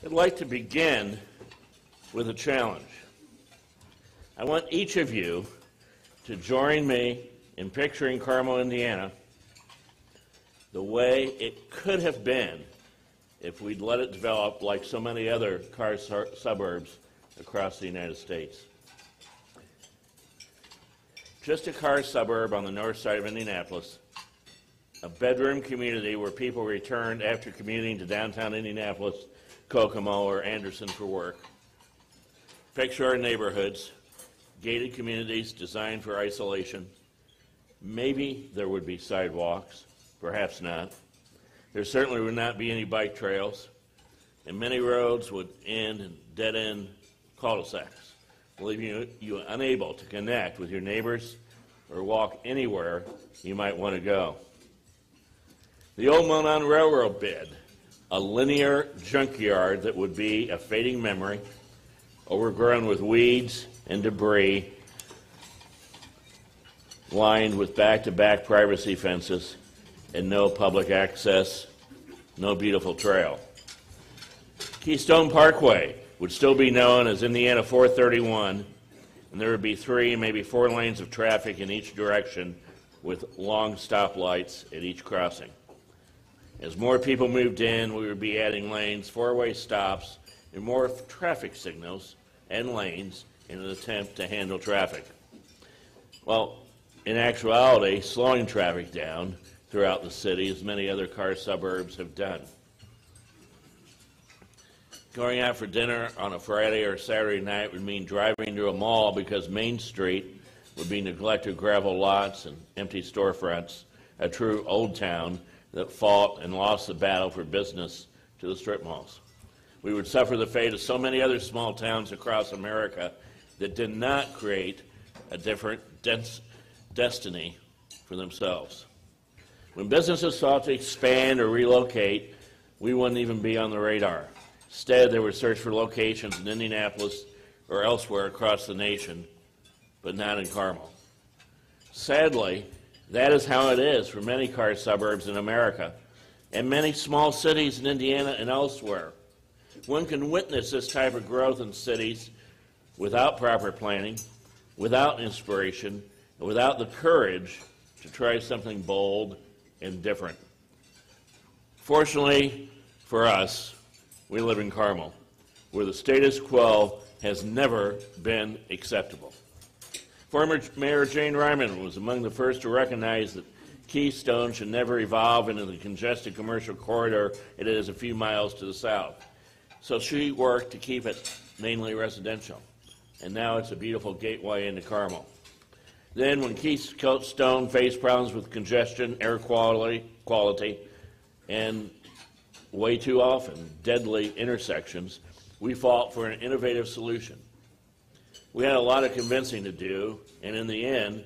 I'd like to begin with a challenge. I want each of you to join me in picturing Carmel, Indiana, the way it could have been if we'd let it develop like so many other car suburbs across the United States. Just a car suburb on the north side of Indianapolis, a bedroom community where people returned after commuting to downtown Indianapolis, Kokomo, or Anderson for work. Picture our neighborhoods, gated communities designed for isolation. Maybe there would be sidewalks, perhaps not. There certainly would not be any bike trails, and many roads would end in dead-end cul-de-sacs, leaving you unable to connect with your neighbors or walk anywhere you might want to go. The old Monon Railroad bed, a linear junkyard that would be a fading memory, overgrown with weeds and debris, lined with back-to-back privacy fences, and no public access, no beautiful trail. Keystone Parkway would still be known as Indiana 431, and there would be 3, maybe 4 lanes of traffic in each direction with long stoplights at each crossing. As more people moved in, we would be adding lanes, 4-way stops, and more traffic signals and lanes in an attempt to handle traffic. Well, in actuality, slowing traffic down throughout the city, as many other car suburbs have done. Going out for dinner on a Friday or Saturday night would mean driving to a mall because Main Street would be neglected gravel lots and empty storefronts, a true old town that fought and lost the battle for business to the strip malls. We would suffer the fate of so many other small towns across America that did not create a different destiny for themselves. When businesses sought to expand or relocate, we wouldn't even be on the radar. Instead, they would search for locations in Indianapolis or elsewhere across the nation, but not in Carmel. Sadly, that is how it is for many car suburbs in America and many small cities in Indiana and elsewhere. One can witness this type of growth in cities without proper planning, without inspiration, and without the courage to try something bold and different. Fortunately for us, we live in Carmel, where the status quo has never been acceptable. Former Mayor Jane Ryman was among the first to recognize that Keystone should never evolve into the congested commercial corridor it is a few miles to the south. So she worked to keep it mainly residential, and now it's a beautiful gateway into Carmel. Then when Keystone faced problems with congestion, air quality, and way too often deadly intersections, we fought for an innovative solution. We had a lot of convincing to do, and in the end,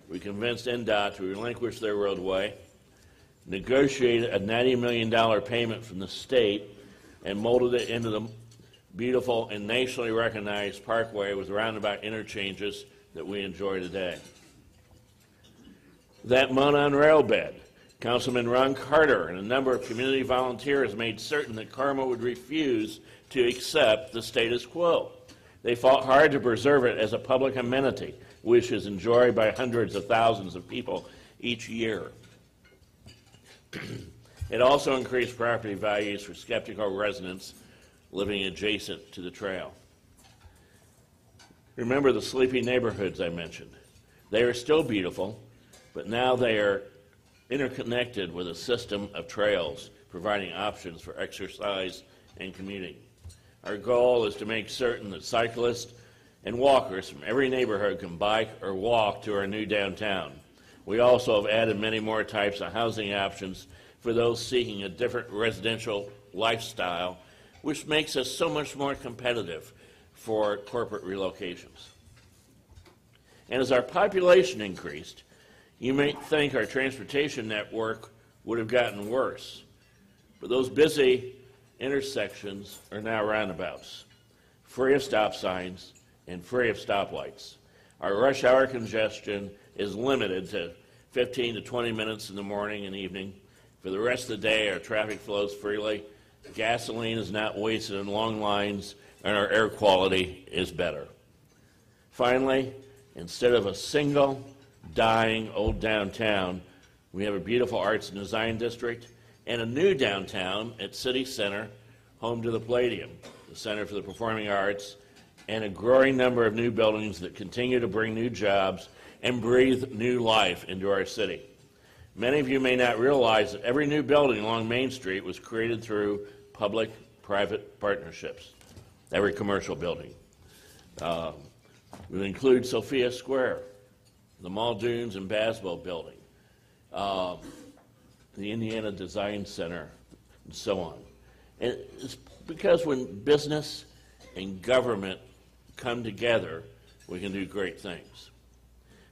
we convinced NDOT to relinquish their roadway, negotiated a $90 million payment from the state, and molded it into the beautiful and nationally recognized parkway with roundabout interchanges that we enjoy today. That Monon rail bed, Councilman Ron Carter and a number of community volunteers made certain that Carmel would refuse to accept the status quo. They fought hard to preserve it as a public amenity, which is enjoyed by hundreds of thousands of people each year. It also increased property values for skeptical residents living adjacent to the trail. Remember the sleepy neighborhoods I mentioned. They are still beautiful, but now they are interconnected with a system of trails providing options for exercise and commuting. Our goal is to make certain that cyclists and walkers from every neighborhood can bike or walk to our new downtown. We also have added many more types of housing options for those seeking a different residential lifestyle, which makes us so much more competitive for corporate relocations. And as our population increased, you might think our transportation network would have gotten worse, but those busy intersections are now roundabouts, free of stop signs and free of stoplights. Our rush hour congestion is limited to 15 to 20 minutes in the morning and evening. For the rest of the day, our traffic flows freely, gasoline is not wasted in long lines, and our air quality is better. Finally, instead of a single, dying old downtown, we have a beautiful arts and design district and a new downtown at City Center, home to the Palladium, the Center for the Performing Arts, and a growing number of new buildings that continue to bring new jobs and breathe new life into our city. Many of you may not realize that every new building along Main Street was created through public-private partnerships, every commercial building. We include Sophia Square, the Muldoons and Basbo building, the Indiana Design Center, and so on. And it's because when business and government come together, we can do great things.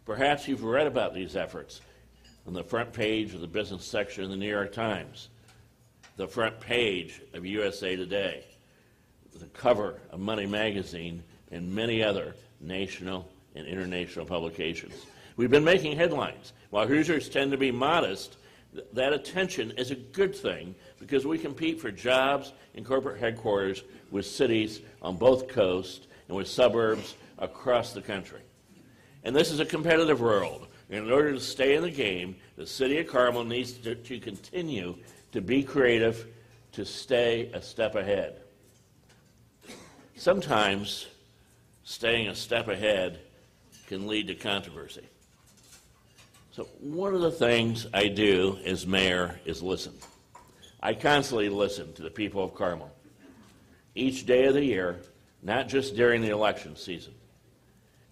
Perhaps you've read about these efforts on the front page of the business section of the New York Times, the front page of USA Today, the cover of Money Magazine, and many other national and international publications. We've been making headlines. While Hoosiers tend to be modest, that attention is a good thing because we compete for jobs in corporate headquarters with cities on both coasts and with suburbs across the country. And this is a competitive world. In order to stay in the game, the city of Carmel needs to continue to be creative, to stay a step ahead. Sometimes staying a step ahead can lead to controversy. So one of the things I do as mayor is listen. I constantly listen to the people of Carmel, each day of the year, not just during the election season.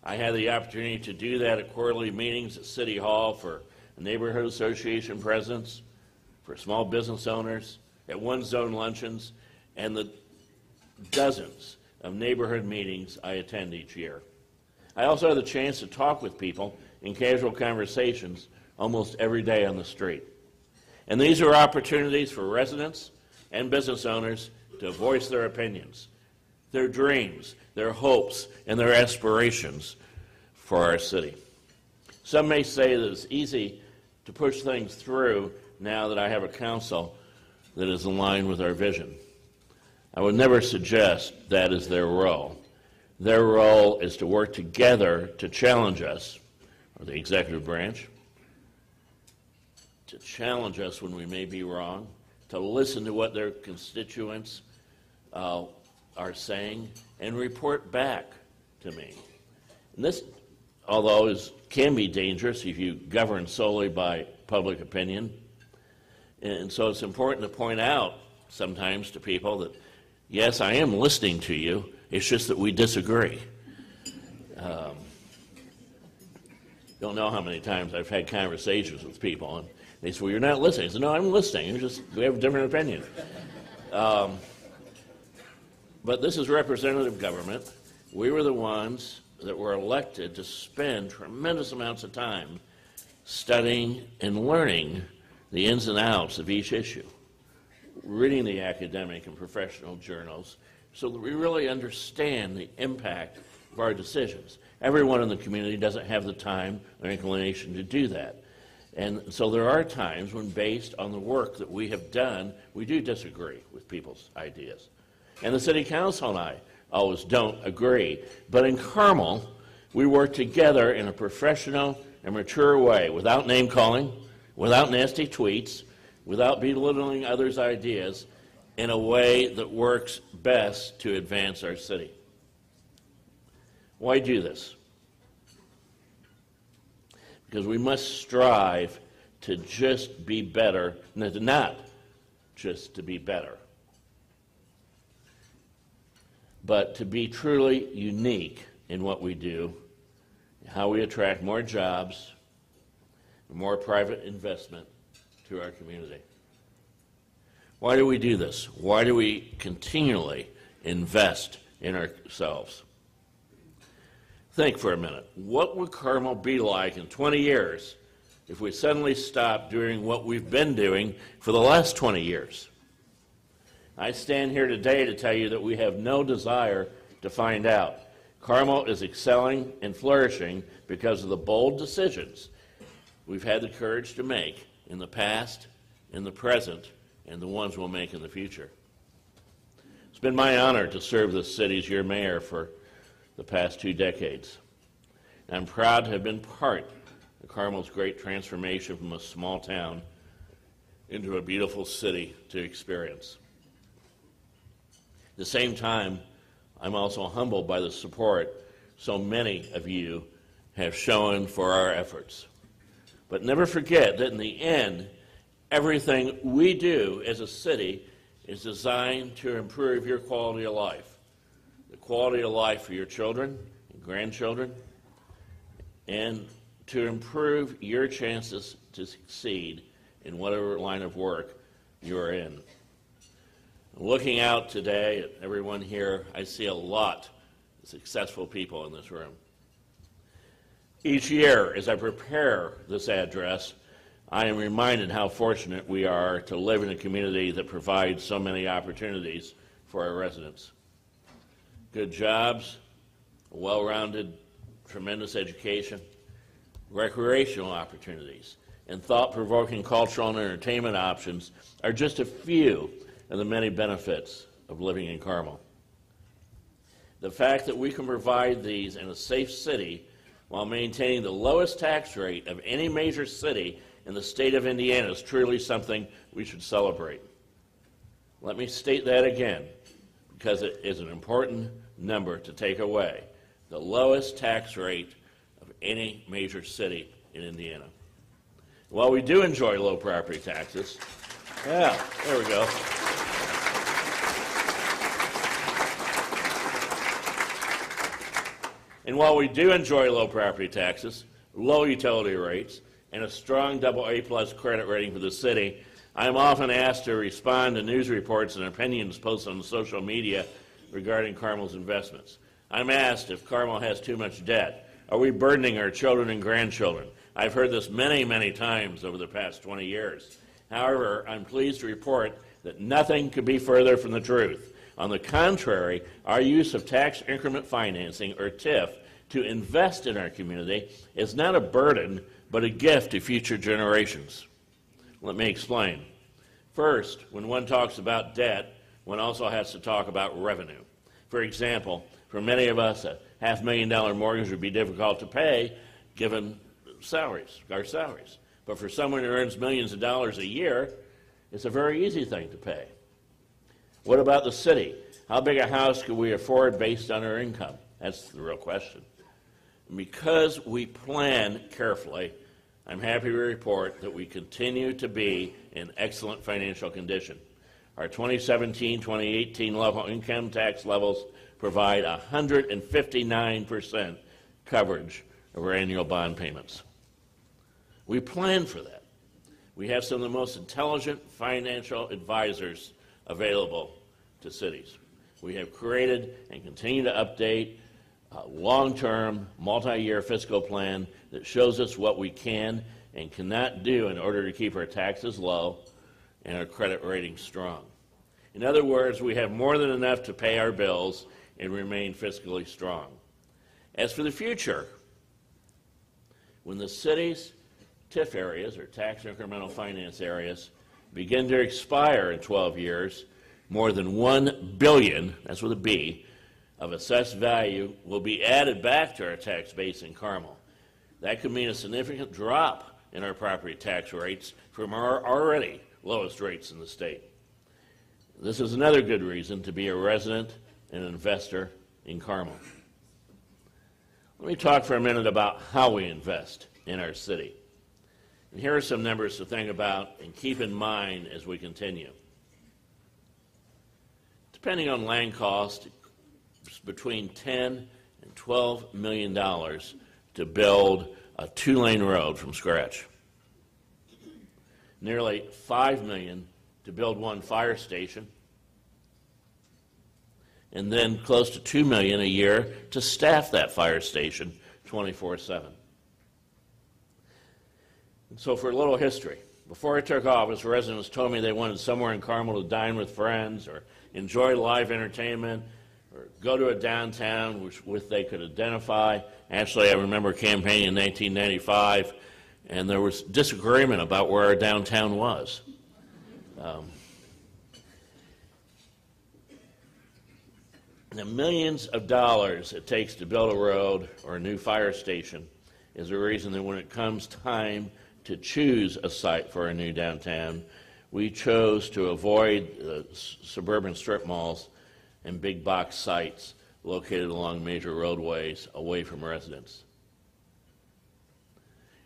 I had the opportunity to do that at quarterly meetings at City Hall for neighborhood association presidents, for small business owners, at One Zone luncheons, and the dozens of neighborhood meetings I attend each year. I also have the chance to talk with people in casual conversations almost every day on the street. And these are opportunities for residents and business owners to voice their opinions, their dreams, their hopes, and their aspirations for our city. Some may say that it's easy to push things through now that I have a council that is aligned with our vision. I would never suggest that is their role. Their role is to work together to challenge us, or the executive branch, to challenge us when we may be wrong, to listen to what their constituents are saying, and report back to me. And this, although can be dangerous if you govern solely by public opinion, and so it's important to point out sometimes to people that, yes, I am listening to you, it's just that we disagree. Don't know how many times I've had conversations with people, and they say, well, you're not listening. I said, no, I'm listening. We have a different opinion. But this is representative government. We were the ones that were elected to spend tremendous amounts of time studying and learning the ins and outs of each issue, reading the academic and professional journals so that we really understand the impact of our decisions. Everyone in the community doesn't have the time or inclination to do that. And so there are times when, based on the work that we have done, we do disagree with people's ideas. And the city council and I always don't agree. But in Carmel, we work together in a professional and mature way, without name-calling, without nasty tweets, without belittling others' ideas, in a way that works best to advance our city. Why do this? Because we must strive to just be better, not just to be better, but to be truly unique in what we do, how we attract more jobs, more private investment to our community. Why do we do this? Why do we continually invest in ourselves? Think for a minute. What would Carmel be like in 20 years if we suddenly stopped doing what we've been doing for the last 20 years? I stand here today to tell you that we have no desire to find out. Carmel is excelling and flourishing because of the bold decisions we've had the courage to make in the past, in the present, and the ones we'll make in the future. It's been my honor to serve this city as your mayor for the past 2 decades. I'm proud to have been part of Carmel's great transformation from a small town into a beautiful city to experience. At the same time, I'm also humbled by the support so many of you have shown for our efforts. But never forget that in the end, everything we do as a city is designed to improve your quality of life. The quality of life for your children and grandchildren, and to improve your chances to succeed in whatever line of work you're in. Looking out today at everyone here, I see a lot of successful people in this room. Each year, as I prepare this address, I am reminded how fortunate we are to live in a community that provides so many opportunities for our residents. Good jobs, a well-rounded, tremendous education, recreational opportunities, and thought-provoking cultural and entertainment options are just a few of the many benefits of living in Carmel. The fact that we can provide these in a safe city while maintaining the lowest tax rate of any major city in the state of Indiana is truly something we should celebrate. Let me state that again, because it is an important number to take away. The lowest tax rate of any major city in Indiana. While we do enjoy low property taxes, there we go. And while we do enjoy low property taxes, low utility rates, and a strong AA+ credit rating for the city, I am often asked to respond to news reports and opinions posted on social media regarding Carmel's investments. I'm asked if Carmel has too much debt. Are we burdening our children and grandchildren? I've heard this many, many times over the past 20 years. However, I'm pleased to report that nothing could be further from the truth. On the contrary, our use of tax increment financing, or TIF, to invest in our community is not a burden, but a gift to future generations. Let me explain. First, when one talks about debt, one also has to talk about revenue. For example, for many of us, a $500,000 mortgage would be difficult to pay given our salaries. But for someone who earns millions of dollars a year, it's a very easy thing to pay. What about the city? How big a house could we afford based on our income? That's the real question. And because we plan carefully, I'm happy to report that we continue to be in excellent financial condition. Our 2017-2018 level income tax levels provide 159% coverage of our annual bond payments. We plan for that. We have some of the most intelligent financial advisors available to cities. We have created and continue to update a long-term, multi-year fiscal plan that shows us what we can and cannot do in order to keep our taxes low and our credit rating strong. In other words, we have more than enough to pay our bills and remain fiscally strong. As for the future, when the city's TIF areas, or tax incremental finance areas, begin to expire in 12 years, more than $1 billion, that's with a B, of assessed value will be added back to our tax base in Carmel. That could mean a significant drop in our property tax rates from our already lowest rates in the state. This is another good reason to be a resident and investor in Carmel. Let me talk for a minute about how we invest in our city. And here are some numbers to think about and keep in mind as we continue. Depending on land cost, it's between $10 and $12 million to build a 2-lane road from scratch. Nearly $5 million to build one fire station, and then close to $2 million a year to staff that fire station 24/7. And so for a little history, before I took office, residents told me they wanted somewhere in Carmel to dine with friends or enjoy live entertainment or go to a downtown which they could identify. Actually, I remember campaigning in 1995, and there was disagreement about where our downtown was. The millions of dollars it takes to build a road or a new fire station is the reason that when it comes time to choose a site for a new downtown, we chose to avoid suburban strip malls and big box sites located along major roadways away from residents.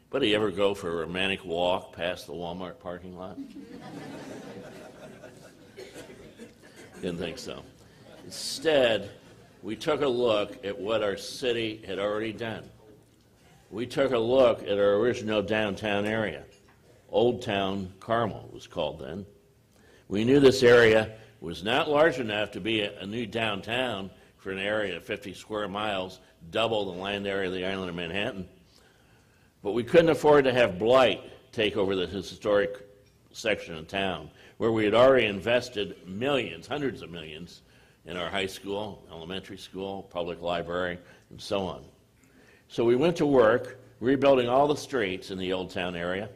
But do you ever go for a romantic walk past the Walmart parking lot? Didn't think so. Instead, we took a look at what our city had already done. We took a look at our original downtown area. Old Town Carmel was called then. We knew this area was not large enough to be a new downtown for an area of 50 square miles, double the land area of the island of Manhattan. But we couldn't afford to have blight take over the historic section of town, where we had already invested millions, hundreds of millions, in our high school, elementary school, public library, and so on. So we went to work rebuilding all the streets in the Old Town area,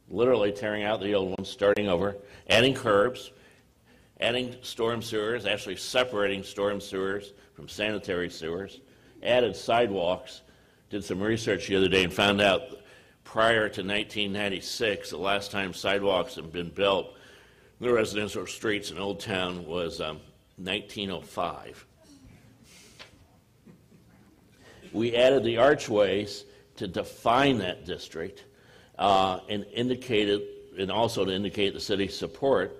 literally tearing out the old ones, starting over, adding curbs, adding storm sewers, actually separating storm sewers from sanitary sewers, added sidewalks, did some research the other day and found out prior to 1996, the last time sidewalks had been built, the residential streets in Old Town was 1905. We added the archways to define that district and also to indicate the city's support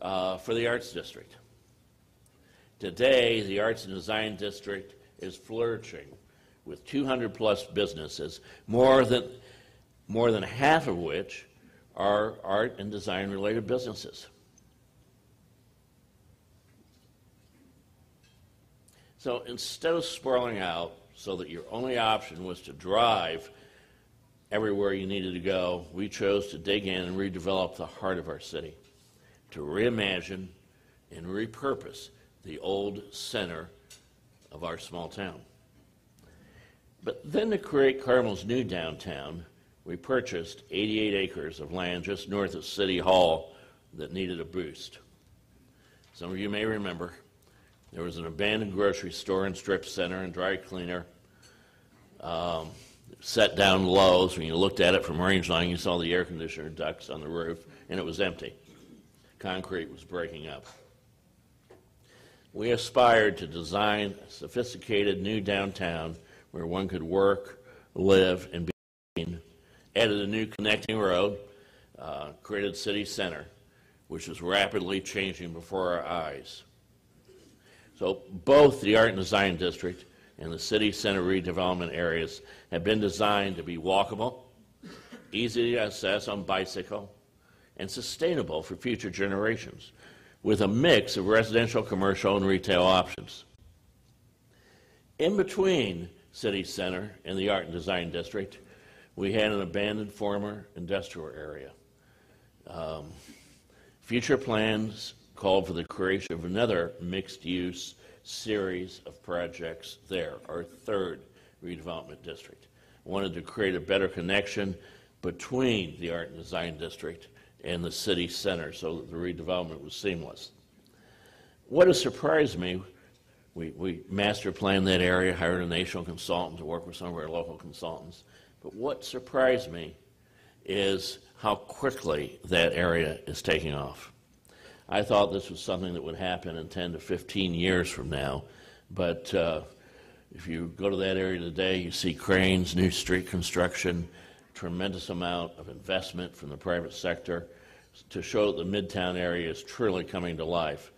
for the arts district. Today, the Arts and Design District is flourishing with 200 plus businesses, more than half of which are art and design related businesses. So instead of sprawling out so that your only option was to drive everywhere you needed to go, we chose to dig in and redevelop the heart of our city, to reimagine and repurpose the old center of our small town. But then to create Carmel's new downtown, we purchased 88 acres of land just north of City Hall that needed a boost. Some of you may remember there was an abandoned grocery store and strip center and dry cleaner set down low. So when you looked at it from range line, you saw the air conditioner ducts on the roof, and it was empty. Concrete was breaking up. We aspired to design a sophisticated new downtown where one could work, live, and be seen. Added a new connecting road, created City Center, which is rapidly changing before our eyes. So both the Art and Design District and the City Center redevelopment areas have been designed to be walkable, easy to access on bicycle, and sustainable for future generations, with a mix of residential, commercial, and retail options. In between City Center and the Art and Design District, we had an abandoned former industrial area. Future plans called for the creation of another mixed-use series of projects there, our third redevelopment district. Wanted to create a better connection between the Art and Design District and the city center so that the redevelopment was seamless. What has surprised me, we master planned that area, hired a national consultant to work with some of our local consultants, but what surprised me is how quickly that area is taking off. I thought this was something that would happen in 10 to 15 years from now, but if you go to that area today, you see cranes, new street construction, tremendous amount of investment from the private sector to show that the Midtown area is truly coming to life.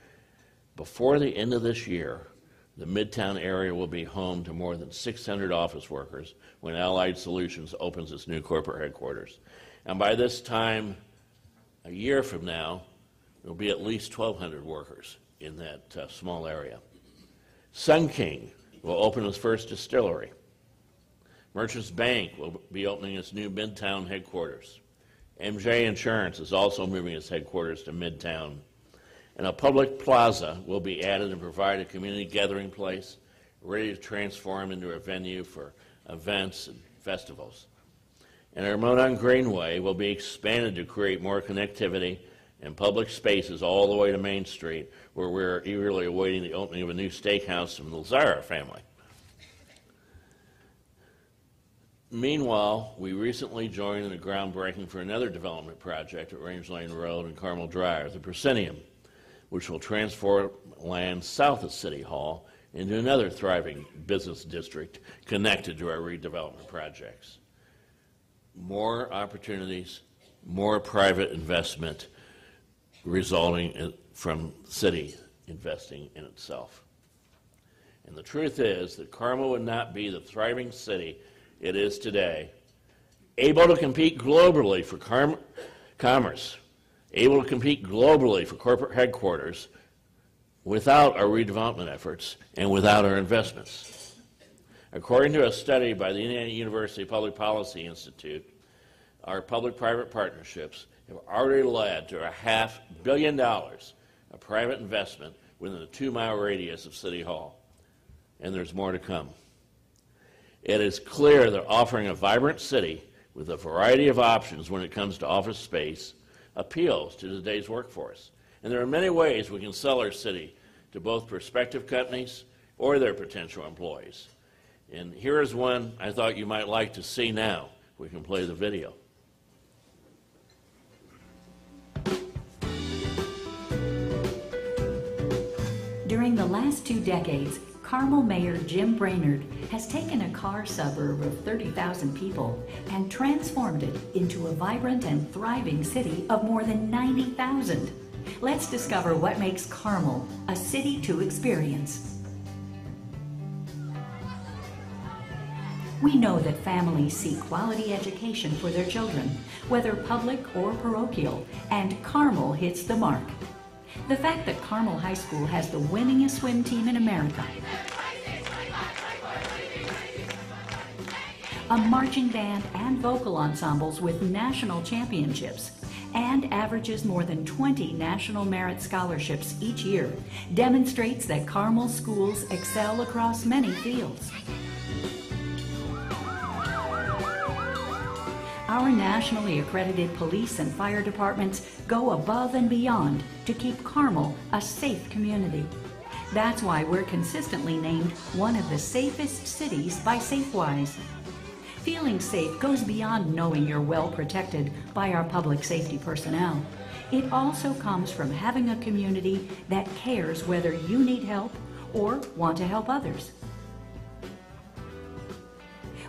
Before the end of this year, the Midtown area will be home to more than 600 office workers when Allied Solutions opens its new corporate headquarters. And by this time, a year from now, there will be at least 1,200 workers in that small area. Sun King will open its first distillery. Merchants Bank will be opening its new Midtown headquarters. MJ Insurance is also moving its headquarters to Midtown. And a public plaza will be added and provide a community gathering place ready to transform into a venue for events and festivals. And our Monon Greenway will be expanded to create more connectivity and public spaces all the way to Main Street, where we're eagerly awaiting the opening of a new steakhouse from the Lazara family. Meanwhile, we recently joined in the groundbreaking for another development project at Range Lane Road and Carmel Drive, the Proscenium, which will transform land south of City Hall into another thriving business district connected to our redevelopment projects. More opportunities, more private investment resulting from the city investing in itself. And the truth is that Carmel would not be the thriving city it is today, able to compete globally for commerce, able to compete globally for corporate headquarters without our redevelopment efforts and without our investments. According to a study by the Indiana University Public Policy Institute, our public-private partnerships have already led to $500 million of private investment within a 2-mile radius of City Hall, and there's more to come. It is clear that offering a vibrant city with a variety of options when it comes to office space appeals to today's workforce. And there are many ways we can sell our city to both prospective companies or their potential employees. And here is one I thought you might like to see now. We can play the video. During the last 2 decades, Carmel Mayor Jim Brainard has taken a car suburb of 30,000 people and transformed it into a vibrant and thriving city of more than 90,000. Let's discover what makes Carmel a city to experience. We know that families seek quality education for their children, whether public or parochial, and Carmel hits the mark. The fact that Carmel High School has the winningest swim team in America, a marching band and vocal ensembles with national championships, and averages more than 20 National Merit Scholarships each year, demonstrates that Carmel schools excel across many fields. Our nationally accredited police and fire departments go above and beyond to keep Carmel a safe community. That's why we're consistently named one of the safest cities by SafeWise. Feeling safe goes beyond knowing you're well protected by our public safety personnel. It also comes from having a community that cares whether you need help or want to help others.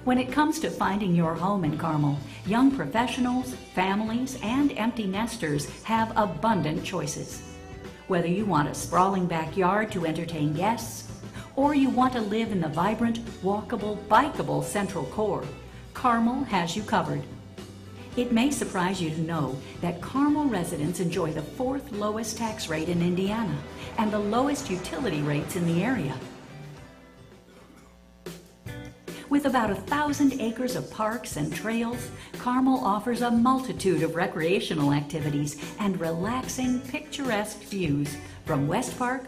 When it comes to finding your home in Carmel, young professionals, families, and empty nesters have abundant choices. Whether you want a sprawling backyard to entertain guests, or you want to live in the vibrant, walkable, bikeable Central Core, Carmel has you covered. It may surprise you to know that Carmel residents enjoy the 4th lowest tax rate in Indiana and the lowest utility rates in the area. With about 1,000 acres of parks and trails, Carmel offers a multitude of recreational activities and relaxing, picturesque views from West Park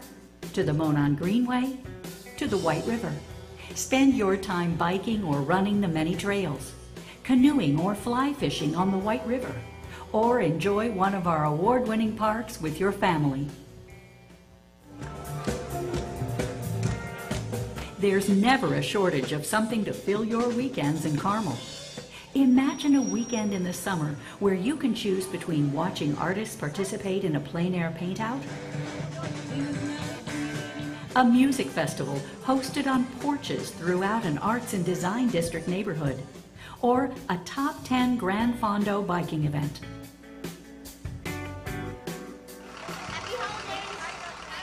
to the Monon Greenway to the White River. Spend your time biking or running the many trails, canoeing or fly fishing on the White River, or enjoy one of our award-winning parks with your family. There's never a shortage of something to fill your weekends in Carmel. Imagine a weekend in the summer where you can choose between watching artists participate in a plein air paint-out, a music festival hosted on porches throughout an arts and design district neighborhood, or a top 10 Grand Fondo biking event.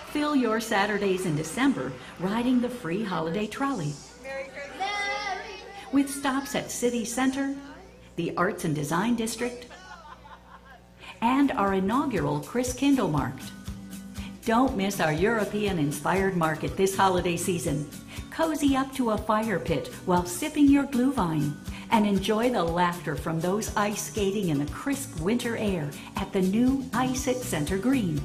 Fill your Saturdays in December riding the free holiday trolley. With stops at City Center, the Arts and Design District, and our inaugural Chris Kindle Market. Don't miss our European-inspired market this holiday season. Cozy up to a fire pit while sipping your Glühwein and enjoy the laughter from those ice skating in the crisp winter air at the new Ice at Center Green.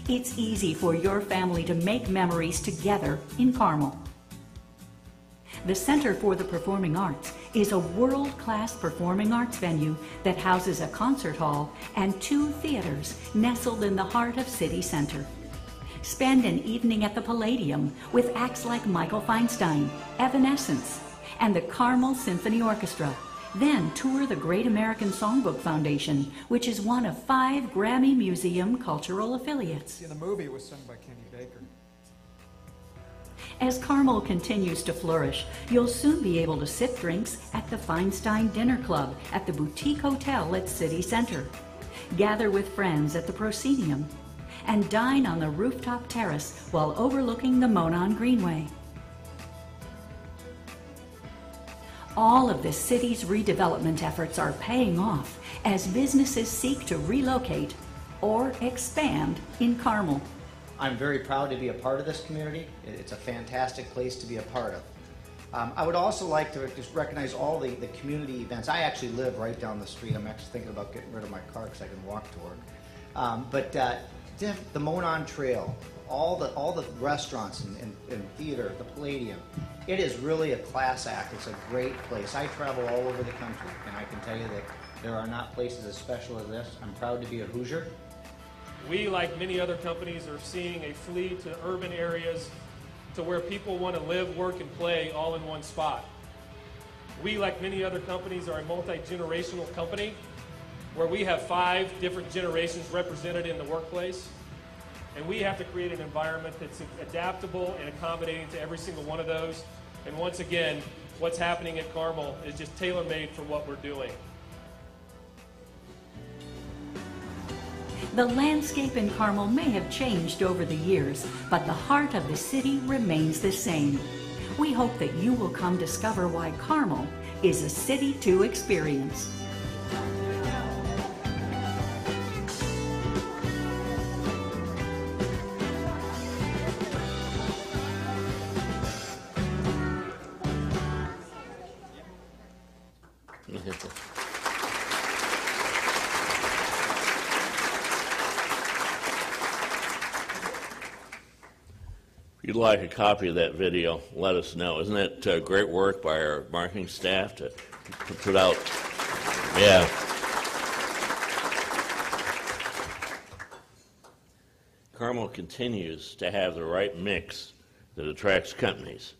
It's easy for your family to make memories together in Carmel. The Center for the Performing Arts is a world-class performing arts venue that houses a concert hall and 2 theaters nestled in the heart of City Center. Spend an evening at the Palladium with acts like Michael Feinstein, Evanescence, and the Carmel Symphony Orchestra. Then tour the Great American Songbook Foundation, which is one of 5 Grammy Museum cultural affiliates. The movie was sung by Kenny Baker. As Carmel continues to flourish, you'll soon be able to sip drinks at the Feinstein Dinner Club at the Boutique Hotel at City Center, gather with friends at the Proscenium, and dine on the rooftop terrace while overlooking the Monon Greenway. All of the city's redevelopment efforts are paying off as businesses seek to relocate or expand in Carmel. I'm very proud to be a part of this community. It's a fantastic place to be a part of. I would also like to just recognize all the community events. I actually live right down the street. I'm actually thinking about getting rid of my car because I can walk to work. The Monon Trail, all the restaurants and theater, the Palladium, it is really a class act. It's a great place. I travel all over the country, and I can tell you that there are not places as special as this. I'm proud to be a Hoosier. We, like many other companies, are seeing a flee to urban areas to where people want to live, work, and play all in one spot. We, like many other companies, are a multi-generational company where we have 5 different generations represented in the workplace. And we have to create an environment that's adaptable and accommodating to every single one of those. And once again, what's happening at Carmel is just tailor-made for what we're doing. The landscape in Carmel may have changed over the years, but the heart of the city remains the same. We hope that you will come discover why Carmel is a city to experience. If you'd like a copy of that video, let us know. Isn't that great work by our marketing staff to put out? Yeah. Carmel continues to have the right mix that attracts companies.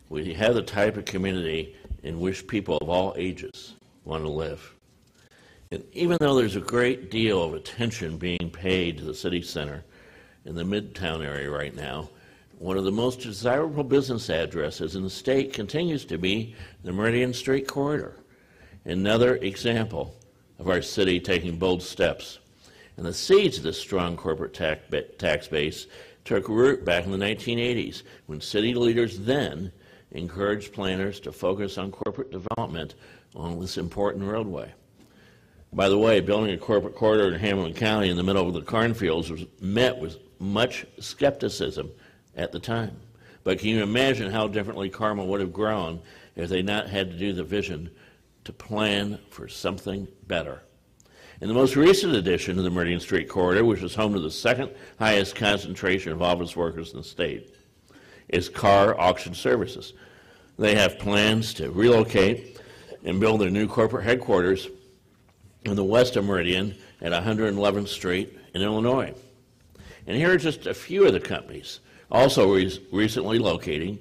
We have the type of community in which people of all ages want to live. And even though there's a great deal of attention being paid to the city center in the Midtown area right now, one of the most desirable business addresses in the state continues to be the Meridian Street corridor, another example of our city taking bold steps. And the seeds of this strong corporate tax base took root back in the 1980s when city leaders then encouraged planners to focus on corporate development on this important roadway. By the way, building a corporate corridor in Hamilton County in the middle of the cornfields was met with much skepticism at the time. But can you imagine how differently Carmel would have grown if they not had to do the vision to plan for something better? In the most recent addition to the Meridian Street corridor, which is home to the second highest concentration of office workers in the state, is Car Auction Services. They have plans to relocate and build their new corporate headquarters in the west of Meridian at 111th Street in Illinois. And here are just a few of the companies also recently locating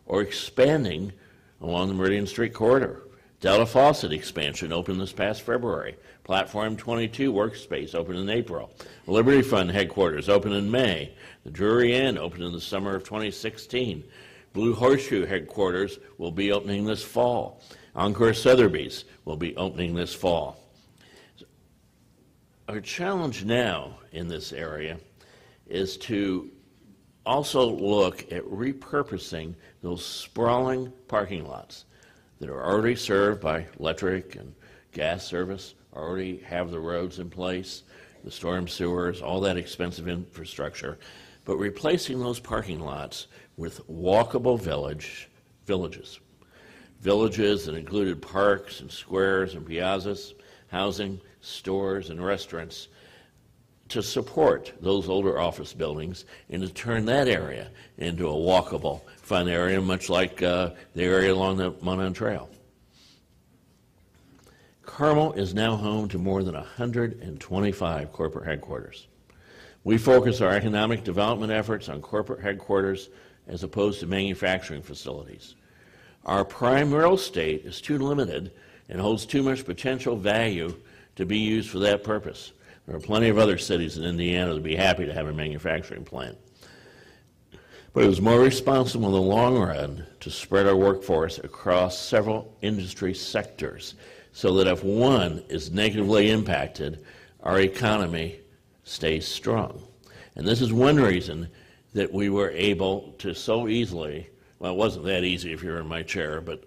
or expanding along the Meridian Street corridor. Delta Faucet expansion opened this past February. Platform 22 Workspace opened in April. Liberty Fund headquarters opened in May. The Drury Inn opened in the summer of 2016. Blue Horseshoe headquarters will be opening this fall. Encore Sotheby's will be opening this fall. Our challenge now in this area is to also look at repurposing those sprawling parking lots that are already served by electric and gas service, already have the roads in place, the storm sewers, all that expensive infrastructure, but replacing those parking lots with walkable villages that included parks and squares and piazzas, housing, stores, and restaurants to support those older office buildings and to turn that area into a walkable, fun area, much like the area along the Monon Trail. Carmel is now home to more than 125 corporate headquarters. We focus our economic development efforts on corporate headquarters as opposed to manufacturing facilities. Our prime real estate is too limited and holds too much potential value to be used for that purpose. There are plenty of other cities in Indiana that would be happy to have a manufacturing plant. But it was more responsible in the long run to spread our workforce across several industry sectors so that if one is negatively impacted, our economy stays strong. And this is one reason that we were able to so easily, well, it wasn't that easy if you're in my chair, but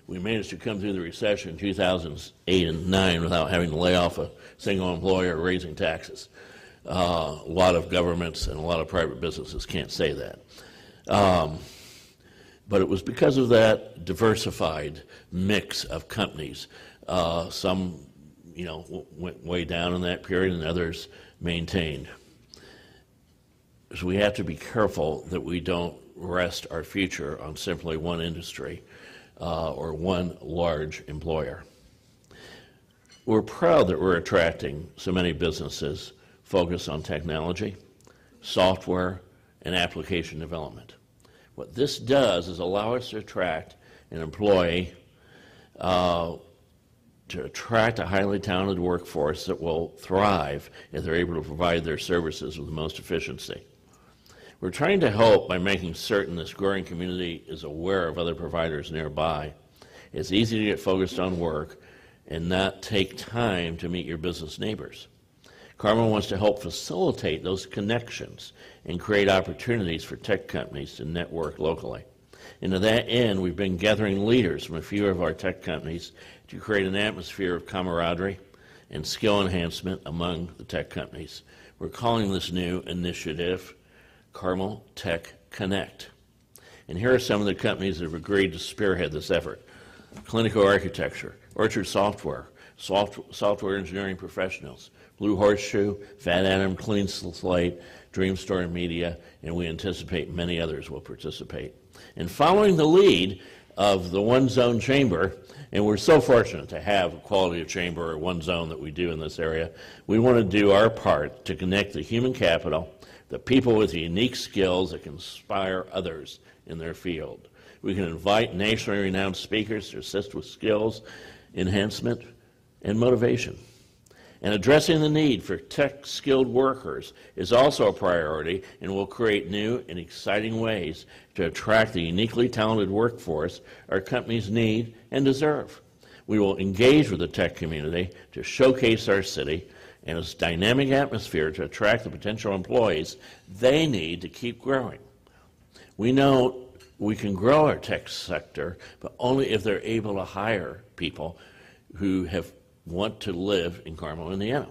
we managed to come through the recession in 2008 and 9 without having to lay off a single employer or raising taxes. A lot of governments and a lot of private businesses can't say that. But it was because of that diversified mix of companies. Some, went way down in that period and others maintained. So we have to be careful that we don't rest our future on simply one industry or one large employer. We're proud that we're attracting so many businesses focused on technology, software, and application development. What this does is allow us to attract and employ, to attract a highly talented workforce that will thrive if they're able to provide their services with the most efficiency. We're trying to help by making certain this growing community is aware of other providers nearby. It's easy to get focused on work and not take time to meet your business neighbors. Carmel wants to help facilitate those connections and create opportunities for tech companies to network locally. And to that end, we've been gathering leaders from a few of our tech companies to create an atmosphere of camaraderie and skill enhancement among the tech companies. We're calling this new initiative Carmel Tech Connect. And here are some of the companies that have agreed to spearhead this effort. Clinical Architecture, Orchard Software, Software Engineering Professionals, Blue Horseshoe, Fat Adam, Clean Slate, Dreamstorm Media, and we anticipate many others will participate. And following the lead of the One Zone Chamber, and we're so fortunate to have a quality of chamber or one zone that we do in this area, we want to do our part to connect the human capital, the people with unique skills that can inspire others in their field. We can invite nationally renowned speakers to assist with skills enhancement and motivation. And addressing the need for tech-skilled workers is also a priority and will create new and exciting ways to attract the uniquely talented workforce our companies need and deserve. We will engage with the tech community to showcase our city and its dynamic atmosphere to attract the potential employees they need to keep growing. We know we can grow our tech sector, but only if they're able to hire people who want to live in Carmel, Indiana.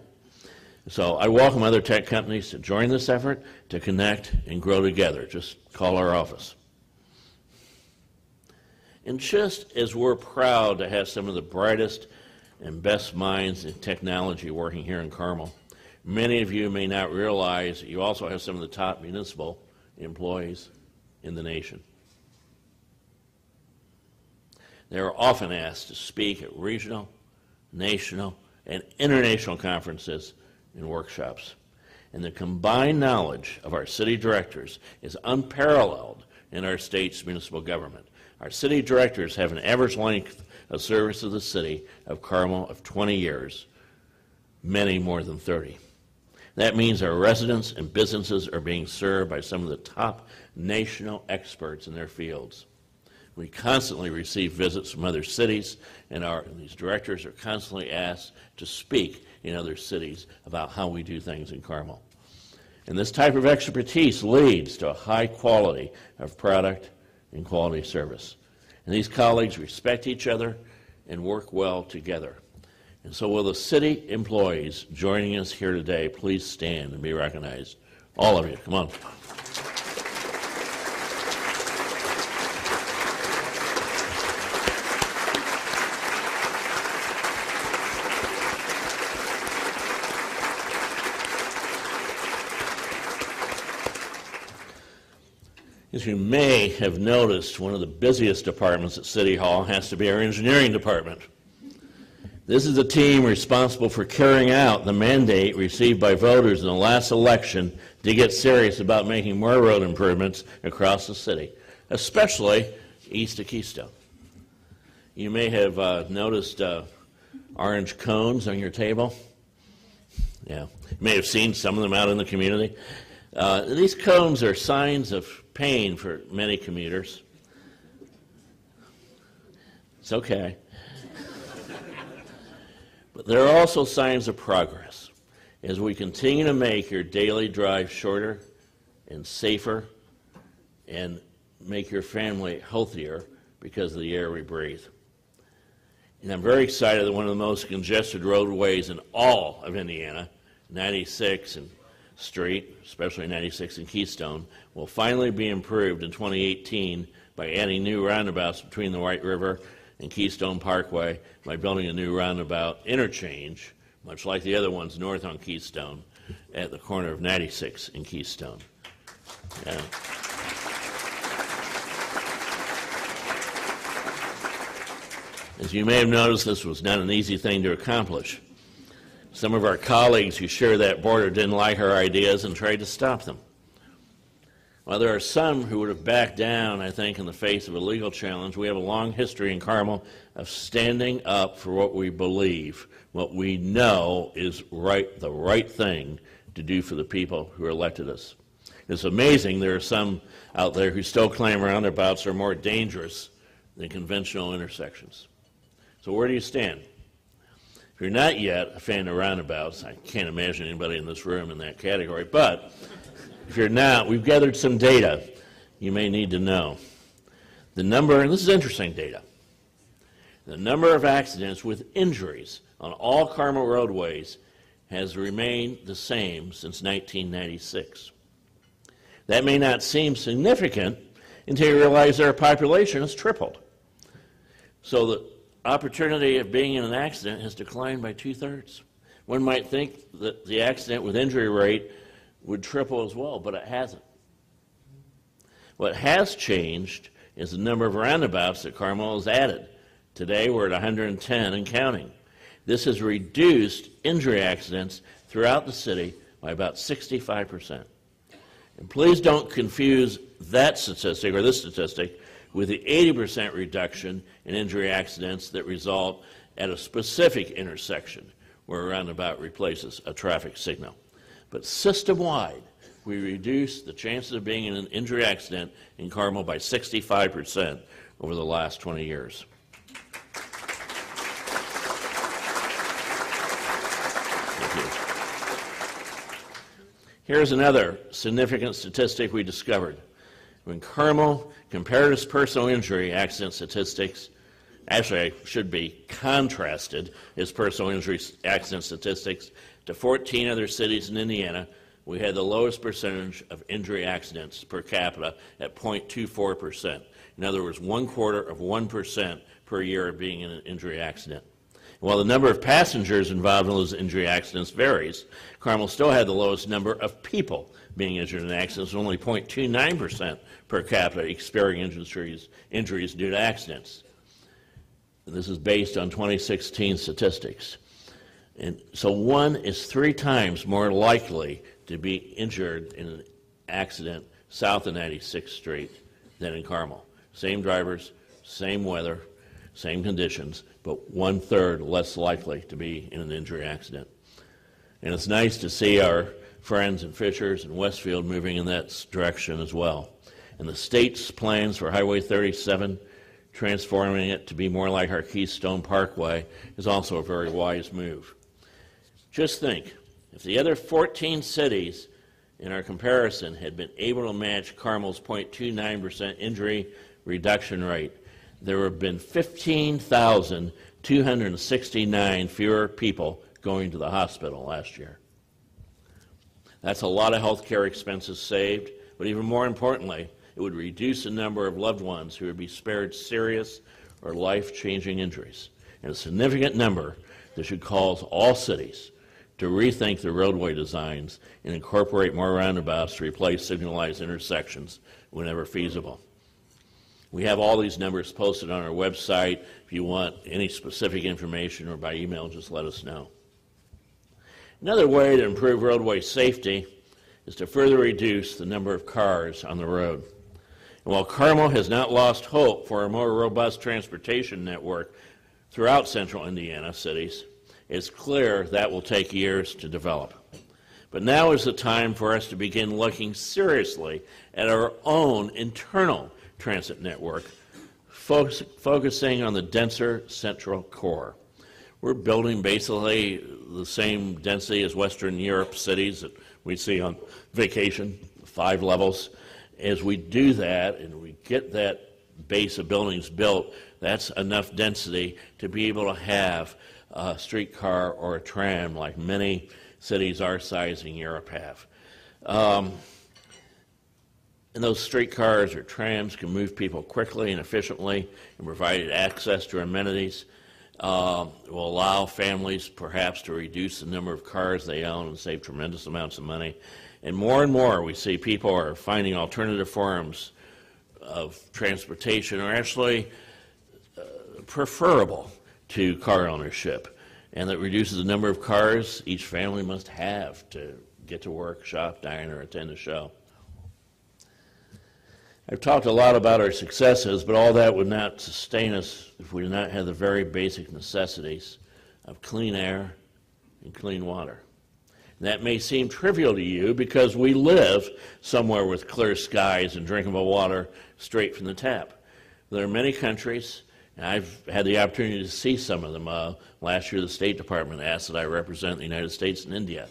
So I welcome other tech companies to join this effort, to connect and grow together. Just call our office. And just as we're proud to have some of the brightest and best minds in technology working here in Carmel, many of you may not realize that you also have some of the top municipal employees in the nation. They are often asked to speak at regional, national, and international conferences and workshops. And the combined knowledge of our city directors is unparalleled in our state's municipal government. Our city directors have an average length of service of the city of Carmel of 20 years, many more than 30. That means our residents and businesses are being served by some of the top national experts in their fields. We constantly receive visits from other cities, and these directors are constantly asked to speak in other cities about how we do things in Carmel. And this type of expertise leads to a high quality of product and quality service. And these colleagues respect each other and work well together. And so will the city employees joining us here today please stand and be recognized? All of you, come on. As you may have noticed, one of the busiest departments at City Hall has to be our engineering department. This is a team responsible for carrying out the mandate received by voters in the last election to get serious about making more road improvements across the city, especially east of Keystone. You may have noticed orange cones on your table. Yeah, you may have seen some of them out in the community. These cones are signs of pain for many commuters. It's okay. But there are also signs of progress as we continue to make your daily drive shorter and safer and make your family healthier because of the air we breathe. And I'm very excited that one of the most congested roadways in all of Indiana, 96 and Street, especially 96 in Keystone, will finally be improved in 2018 by adding new roundabouts between the White River and Keystone Parkway by building a new roundabout interchange, much like the other ones north on Keystone, at the corner of 96 and Keystone. Yeah. As you may have noticed, this was not an easy thing to accomplish. Some of our colleagues who share that border didn't like our ideas and tried to stop them. While there are some who would have backed down, I think, in the face of a legal challenge, we have a long history in Carmel of standing up for what we believe, what we know is the right thing to do for the people who elected us. It's amazing there are some out there who still claim roundabouts are more dangerous than conventional intersections. So where do you stand? If you're not yet a fan of roundabouts, I can't imagine anybody in this room in that category, but if you're not, we've gathered some data you may need to know. The number, and this is interesting data, the number of accidents with injuries on all Carmel roadways has remained the same since 1996. That may not seem significant until you realize our population has tripled. So the opportunity of being in an accident has declined by 2/3. One might think that the accident with injury rate would triple as well, but it hasn't. What has changed is the number of roundabouts that Carmel has added. Today we're at 110 and counting. This has reduced injury accidents throughout the city by about 65%. And please don't confuse that statistic or this statistic with the 80% reduction in injury accidents that result at a specific intersection where a roundabout replaces a traffic signal. But system-wide, we reduced the chances of being in an injury accident in Carmel by 65% over the last 20 years. Thank you. Here's another significant statistic we discovered. When Carmel compared its personal injury accident statistics, actually I should be contrasted its personal injury accident statistics to 14 other cities in Indiana, we had the lowest percentage of injury accidents per capita at 0.24%. In other words, 0.25% per year being in an injury accident. While the number of passengers involved in those injury accidents varies, Carmel still had the lowest number of people being injured in accidents, only 0.29% per capita experiencing injuries due to accidents. And this is based on 2016 statistics. And so one is 3 times more likely to be injured in an accident south of 96th Street than in Carmel. Same drivers, same weather, same conditions, but 1/3 less likely to be in an injury accident. And it's nice to see our friends in Fishers and Westfield moving in that direction as well. And the state's plans for Highway 37, transforming it to be more like our Keystone Parkway, is also a very wise move. Just think, if the other 14 cities in our comparison had been able to match Carmel's 0.29% injury reduction rate, there would have been 15,269 fewer people going to the hospital last year. That's a lot of health care expenses saved, but even more importantly, it would reduce the number of loved ones who would be spared serious or life-changing injuries, and a significant number that should cause all cities to rethink the roadway designs and incorporate more roundabouts to replace signalized intersections whenever feasible. We have all these numbers posted on our website. If you want any specific information or by email, just let us know. Another way to improve roadway safety is to further reduce the number of cars on the road. And while Carmel has not lost hope for a more robust transportation network throughout central Indiana cities, it's clear that will take years to develop. But now is the time for us to begin looking seriously at our own internal transit network, focusing on the denser central core. We're building basically the same density as Western Europe cities that we see on vacation, 5 levels. As we do that and we get that base of buildings built, that's enough density to be able to have a streetcar or a tram like many cities our size in Europe have. And those streetcars or trams can move people quickly and efficiently and provide access to amenities. It will allow families perhaps to reduce the number of cars they own and save tremendous amounts of money. And more we see people are finding alternative forms of transportation are actually preferable to car ownership, and that reduces the number of cars each family must have to get to work, shop, dine, or attend a show. I've talked a lot about our successes, but all that would not sustain us if we did not have the very basic necessities of clean air and clean water. And that may seem trivial to you because we live somewhere with clear skies and drinkable water straight from the tap. There are many countries, and I've had the opportunity to see some of them. Last year, the State Department asked that I represent the United States and India,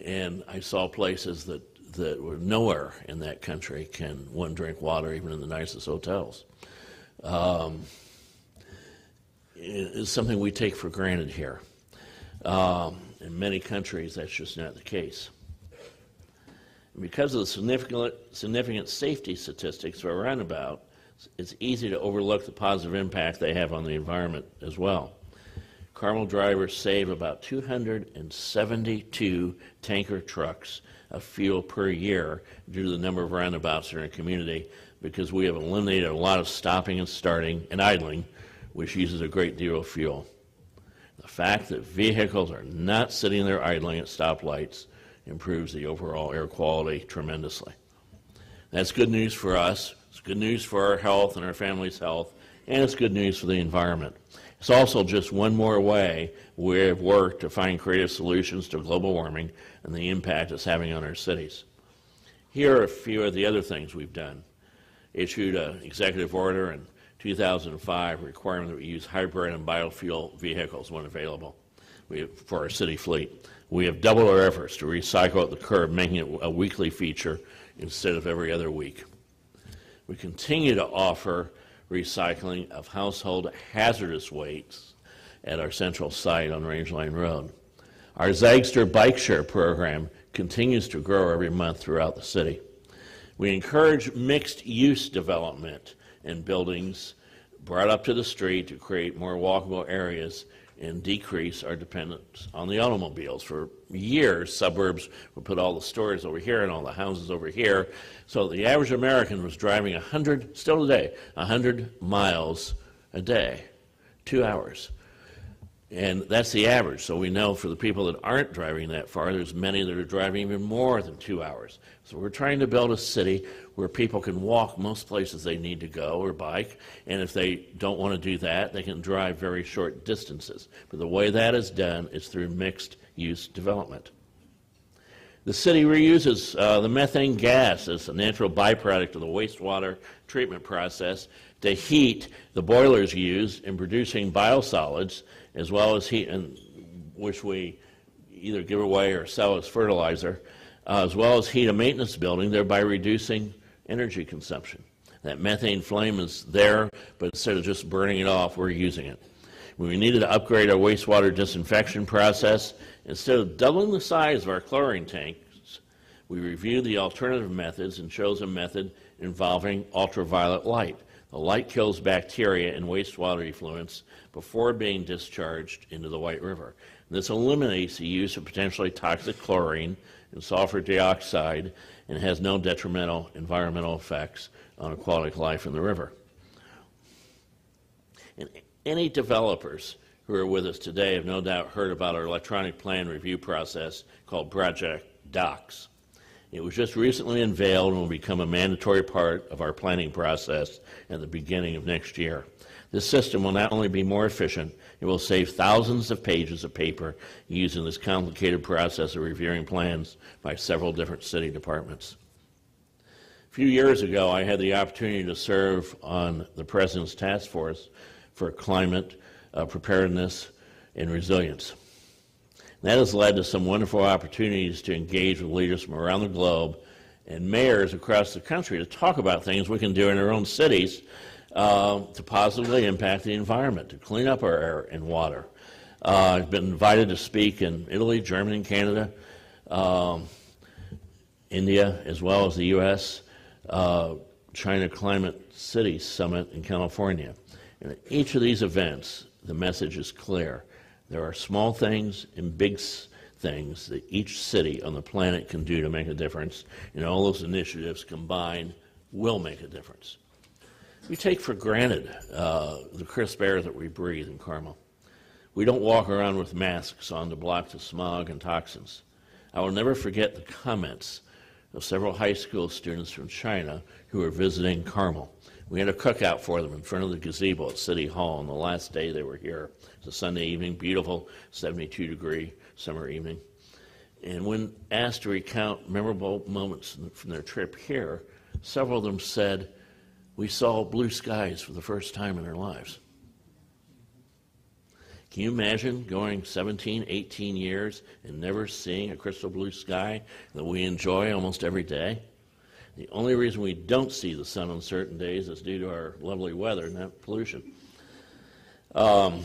and I saw places that were nowhere in that country can one drink water, even in the nicest hotels. It's something we take for granted here. In many countries, that's just not the case. And because of the significant safety statistics we're around about, it's easy to overlook the positive impact they have on the environment as well. Carmel drivers save about 272 tanker trucks of fuel per year due to the number of roundabouts in our community, because we have eliminated a lot of stopping and starting and idling, which uses a great deal of fuel. The fact that vehicles are not sitting there idling at stoplights improves the overall air quality tremendously. That's good news for us. It's good news for our health and our family's health, and it's good news for the environment. It's also just one more way we have worked to find creative solutions to global warming and the impact it's having on our cities. Here are a few of the other things we've done. Issued an executive order in 2005 requiring that we use hybrid and biofuel vehicles when available for our city fleet. We have doubled our efforts to recycle at the curb, making it a weekly feature instead of every other week. We continue to offer recycling of household hazardous wastes at our central site on Rangeline Road. Our Zagster bike share program continues to grow every month throughout the city. We encourage mixed-use development in buildings brought up to the street to create more walkable areas and decrease our dependence on the automobiles. For years, suburbs would put all the stores over here and all the houses over here, so the average American was driving 100 miles a day, 2 hours. And that's the average, so we know for the people that aren't driving that far, there's many that are driving even more than 2 hours. So we're trying to build a city where people can walk most places they need to go or bike, and if they don't want to do that, they can drive very short distances. But the way that is done is through mixed-use development. The city reuses the methane gas as a natural byproduct of the wastewater treatment process to heat the boilers used in producing biosolids, as well as heat, which we either give away or sell as fertilizer, as well as heat a maintenance building, thereby reducing energy consumption. That methane flame is there, but instead of just burning it off, we're using it. When we needed to upgrade our wastewater disinfection process, instead of doubling the size of our chlorine tanks, we reviewed the alternative methods and chose a method involving ultraviolet light. The light kills bacteria in wastewater effluents before being discharged into the White River. This eliminates the use of potentially toxic chlorine and sulfur dioxide and has no detrimental environmental effects on the quality of life in the river. And any developers who are with us today have no doubt heard about our electronic plan review process called Project Docs. It was just recently unveiled and will become a mandatory part of our planning process at the beginning of next year. This system will not only be more efficient, it will save thousands of pages of paper used in this complicated process of reviewing plans by several different city departments. A few years ago, I had the opportunity to serve on the President's Task Force for Climate Preparedness and Resilience. That has led to some wonderful opportunities to engage with leaders from around the globe and mayors across the country to talk about things we can do in our own cities to positively impact the environment, to clean up our air and water. I've been invited to speak in Italy, Germany, Canada, India, as well as the U.S. China Climate City Summit in California. And at each of these events, the message is clear. There are small things and big things that each city on the planet can do to make a difference, and all those initiatives combined will make a difference. We take for granted the crisp air that we breathe in Carmel. We don't walk around with masks on to block the smog and toxins. I will never forget the comments of several high school students from China who were visiting Carmel. We had a cookout for them in front of the gazebo at City Hall on the last day they were here. It was a Sunday evening, beautiful 72-degree summer evening. And when asked to recount memorable moments from their trip here, several of them said, "We saw blue skies for the first time in our lives." Can you imagine going 17, 18 years and never seeing a crystal blue sky that we enjoy almost every day? The only reason we don't see the sun on certain days is due to our lovely weather, not pollution. I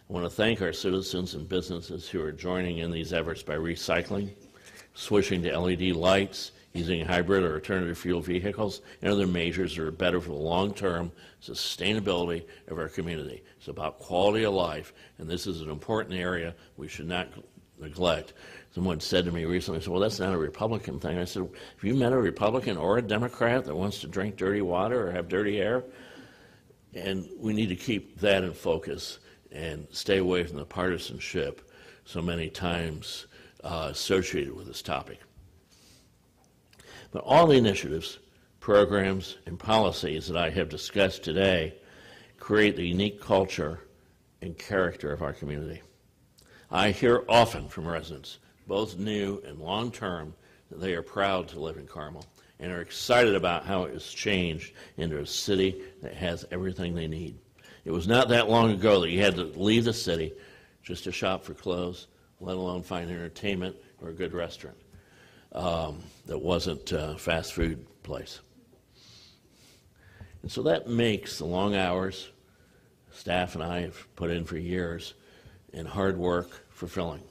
want to thank our citizens and businesses who are joining in these efforts by recycling, switching to LED lights, using hybrid or alternative fuel vehicles, and other measures that are better for the long-term sustainability of our community. It's about quality of life, and this is an important area we should not neglect. Someone said to me recently, well, that's not a Republican thing. I said, have you met a Republican or a Democrat that wants to drink dirty water or have dirty air? And we need to keep that in focus and stay away from the partisanship so many times associated with this topic. But all the initiatives, programs, and policies that I have discussed today create the unique culture and character of our community. I hear often from residents, both new and long-term, that they are proud to live in Carmel and are excited about how it has changed into a city that has everything they need. It was not that long ago that you had to leave the city just to shop for clothes, let alone find entertainment or a good restaurant that wasn't a fast food place. And so that makes the long hours staff and I have put in for years and hard work fulfilling.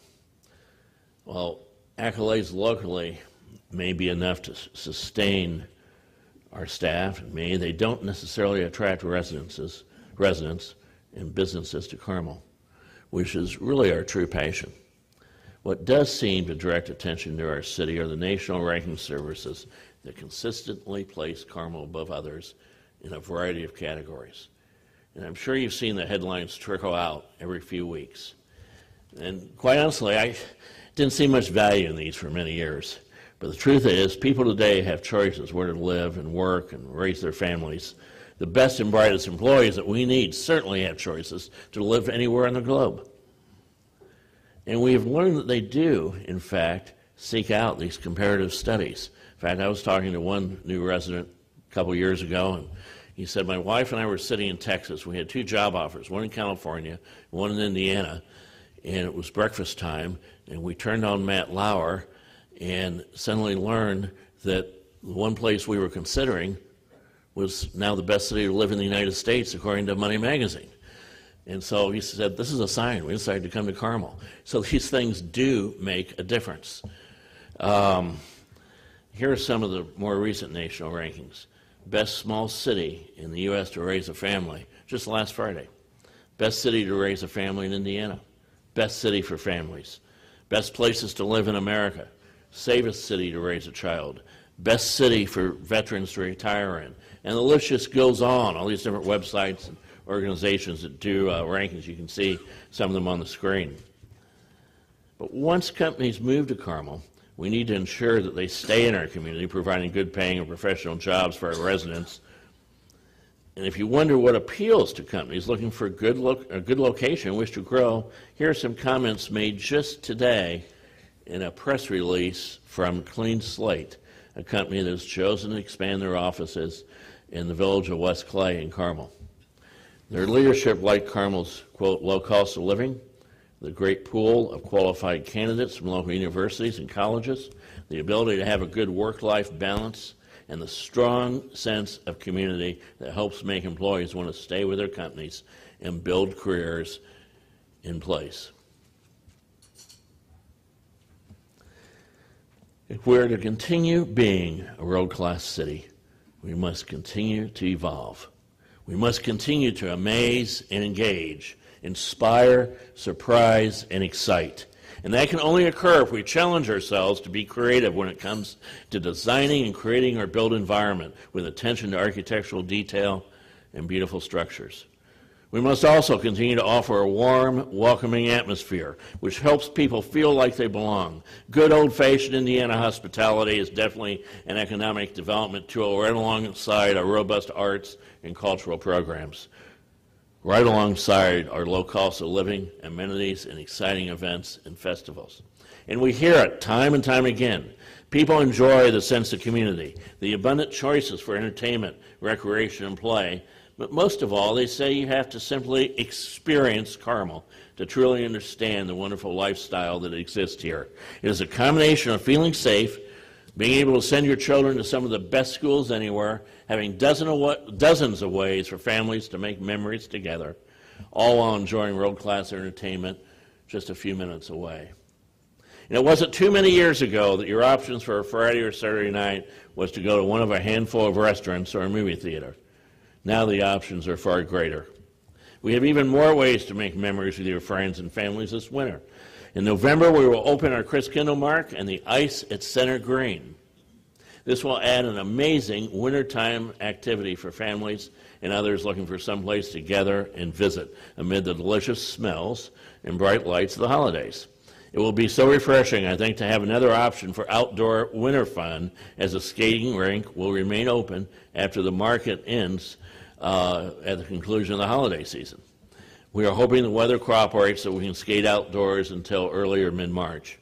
Well, accolades locally may be enough to sustain our staff and me. They don't necessarily attract residents and businesses to Carmel, which is really our true passion. What does seem to direct attention to our city are the national ranking services that consistently place Carmel above others in a variety of categories. And I'm sure you've seen the headlines trickle out every few weeks. And quite honestly, I didn't see much value in these for many years. But the truth is, people today have choices where to live and work and raise their families. The best and brightest employees that we need certainly have choices to live anywhere on the globe. And we have learned that they do, in fact, seek out these comparative studies. In fact, I was talking to one new resident a couple years ago, and he said, my wife and I were sitting in Texas. We had 2 job offers, one in California, one in Indiana, and it was breakfast time, and we turned on Matt Lauer and suddenly learned that the one place we were considering was now the best city to live in the United States, according to Money Magazine. And so he said, this is a sign. We decided to come to Carmel. So these things do make a difference. Here are some of the more recent national rankings. Best small city in the U.S. to raise a family, just last Friday. Best city to raise a family in Indiana. best city for families, best places to live in America, safest city to raise a child, best city for veterans to retire in. And the list just goes on, all these different websites and organizations that do rankings. You can see some of them on the screen. But once companies move to Carmel, we need to ensure that they stay in our community, providing good paying and professional jobs for our residents. And if you wonder what appeals to companies looking for a good location in which to grow, here are some comments made just today in a press release from Clean Slate, a company that has chosen to expand their offices in the village of West Clay in Carmel. Their leadership liked Carmel's, quote, low cost of living, the great pool of qualified candidates from local universities and colleges, the ability to have a good work-life balance, and the strong sense of community that helps make employees want to stay with their companies and build careers in place. If we're to continue being a world-class city, we must continue to evolve. We must continue to amaze and engage, inspire, surprise, and excite. And that can only occur if we challenge ourselves to be creative when it comes to designing and creating our built environment with attention to architectural detail and beautiful structures. We must also continue to offer a warm, welcoming atmosphere, which helps people feel like they belong. Good old-fashioned Indiana hospitality is definitely an economic development tool right alongside our robust arts and cultural programs, right alongside our low cost of living, amenities, and exciting events and festivals. And we hear it time and time again. People enjoy the sense of community, the abundant choices for entertainment, recreation, and play, but most of all, they say you have to simply experience Carmel to truly understand the wonderful lifestyle that exists here. It is a combination of feeling safe, being able to send your children to some of the best schools anywhere, having dozens of ways for families to make memories together, all while enjoying world-class entertainment just a few minutes away. And it wasn't too many years ago that your options for a Friday or Saturday night was to go to one of a handful of restaurants or a movie theater. Now the options are far greater. We have even more ways to make memories with your friends and families this winter. In November, we will open our Chris Kindle Mark and the Ice at Center Green. This will add an amazing wintertime activity for families and others looking for someplace to gather and visit amid the delicious smells and bright lights of the holidays. It will be so refreshing, I think, to have another option for outdoor winter fun, as the skating rink will remain open after the market ends at the conclusion of the holiday season. We are hoping the weather cooperates so we can skate outdoors until early or mid-March.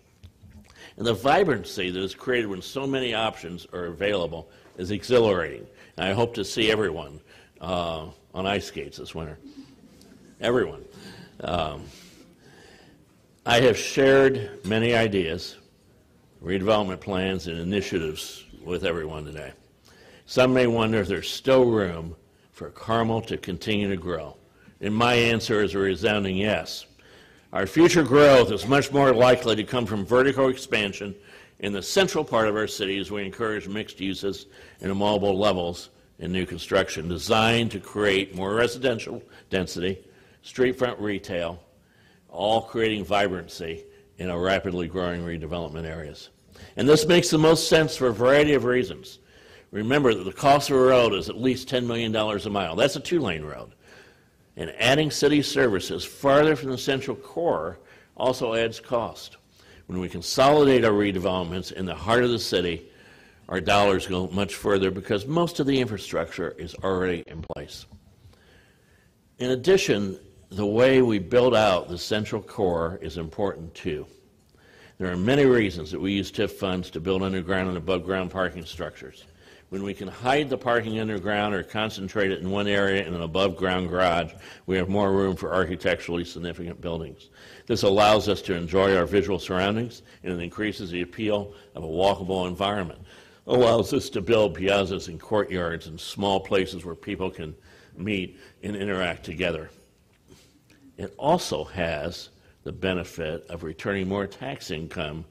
And the vibrancy that is created when so many options are available is exhilarating. And I hope to see everyone on ice skates this winter. Everyone. I have shared many ideas, redevelopment plans, and initiatives with everyone today. Some may wonder if there's still room for Carmel to continue to grow. And my answer is a resounding yes. Our future growth is much more likely to come from vertical expansion in the central part of our city as we encourage mixed uses and multiple levels in new construction, designed to create more residential density, street front retail, all creating vibrancy in our rapidly growing redevelopment areas. And this makes the most sense for a variety of reasons. Remember that the cost of a road is at least $10 million a mile. That's a two-lane road. And adding city services farther from the central core also adds cost. When we consolidate our redevelopments in the heart of the city, our dollars go much further because most of the infrastructure is already in place. In addition, the way we build out the central core is important too. There are many reasons that we use TIF funds to build underground and above ground parking structures. When we can hide the parking underground or concentrate it in one area in an above-ground garage, we have more room for architecturally significant buildings. This allows us to enjoy our visual surroundings, and it increases the appeal of a walkable environment. It allows us to build piazzas and courtyards and small places where people can meet and interact together. It also has the benefit of returning more tax income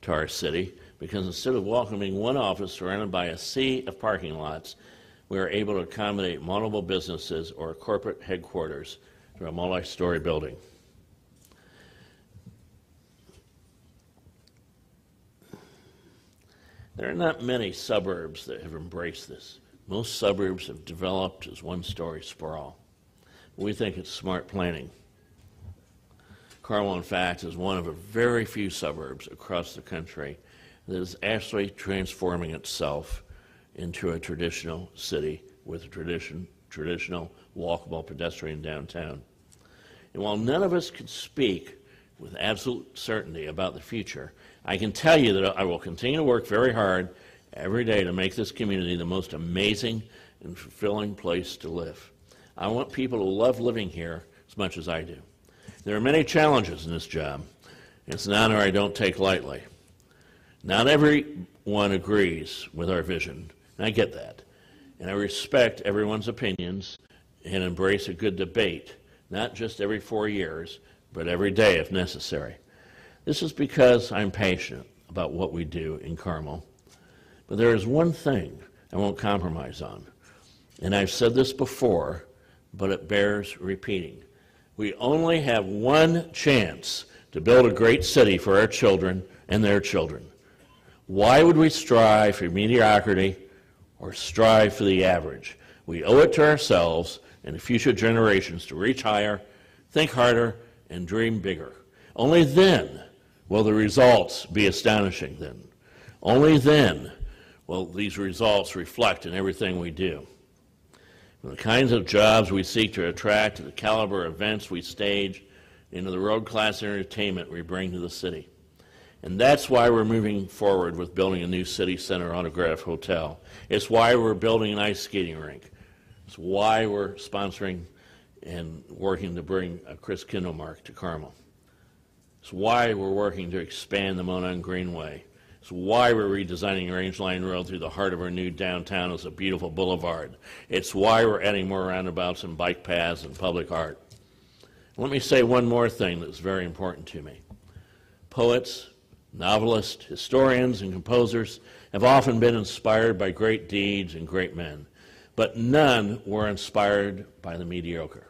to our city, because instead of welcoming one office surrounded by a sea of parking lots, we are able to accommodate multiple businesses or corporate headquarters through a multi-story building. There are not many suburbs that have embraced this. Most suburbs have developed as one-story sprawl. We think it's smart planning. Carmel, in fact, is one of a very few suburbs across the country that is actually transforming itself into a traditional city with a traditional walkable pedestrian downtown. And while none of us can speak with absolute certainty about the future, I can tell you that I will continue to work very hard every day to make this community the most amazing and fulfilling place to live. I want people to love living here as much as I do. There are many challenges in this job. It's an honor I don't take lightly. Not everyone agrees with our vision, and I get that. And I respect everyone's opinions and embrace a good debate, not just every 4 years, but every day if necessary. This is because I'm passionate about what we do in Carmel. But there is one thing I won't compromise on, and I've said this before, but it bears repeating. We only have one chance to build a great city for our children and their children. Why would we strive for mediocrity or strive for the average? We owe it to ourselves and to future generations to reach higher, think harder, and dream bigger. Only then will the results be astonishing then. Only then will these results reflect in everything we do. From the kinds of jobs we seek to attract to the caliber of events we stage into the world-class entertainment we bring to the city. And that's why we're moving forward with building a new city center autograph hotel. It's why we're building an ice skating rink. It's why we're sponsoring and working to bring a Chris Kindle Mark to Carmel. It's why we're working to expand the Monon Greenway. It's why we're redesigning Range Line Road through the heart of our new downtown as a beautiful boulevard. It's why we're adding more roundabouts and bike paths and public art. Let me say one more thing that's very important to me. Poets, novelists, historians, and composers have often been inspired by great deeds and great men, but none were inspired by the mediocre.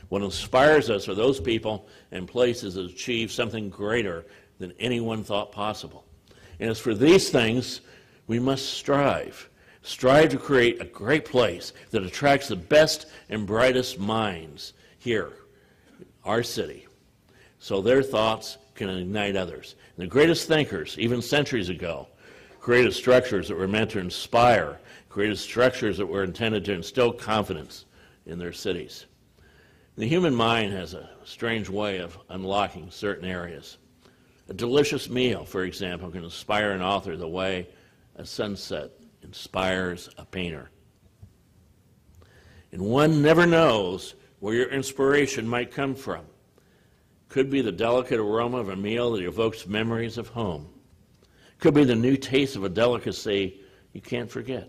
What inspires us are those people and places that achieve something greater than anyone thought possible. And it's for these things we must strive. Strive to create a great place that attracts the best and brightest minds here, our city, so their thoughts can ignite others. And the greatest thinkers, even centuries ago, created structures that were meant to inspire, created structures that were intended to instill confidence in their cities. The human mind has a strange way of unlocking certain areas. A delicious meal, for example, can inspire an author the way a sunset inspires a painter. And one never knows where your inspiration might come from. Could be the delicate aroma of a meal that evokes memories of home. Could be the new taste of a delicacy you can't forget.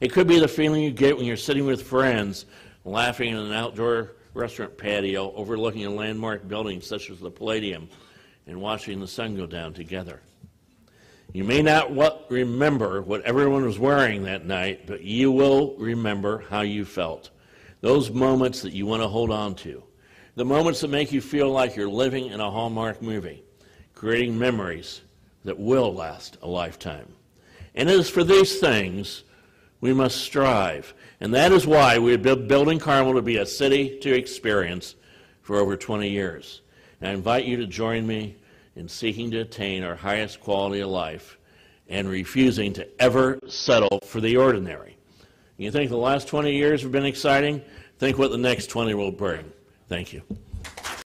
It could be the feeling you get when you're sitting with friends, laughing in an outdoor restaurant patio overlooking a landmark building such as the Palladium and watching the sun go down together. You may not remember what everyone was wearing that night, but you will remember how you felt. Those moments that you want to hold on to. The moments that make you feel like you're living in a Hallmark movie, creating memories that will last a lifetime. And it is for these things we must strive. And that is why we have been building Carmel to be a city to experience for over 20 years. And I invite you to join me in seeking to attain our highest quality of life and refusing to ever settle for the ordinary. You think the last 20 years have been exciting? Think what the next 20 will bring. Thank you.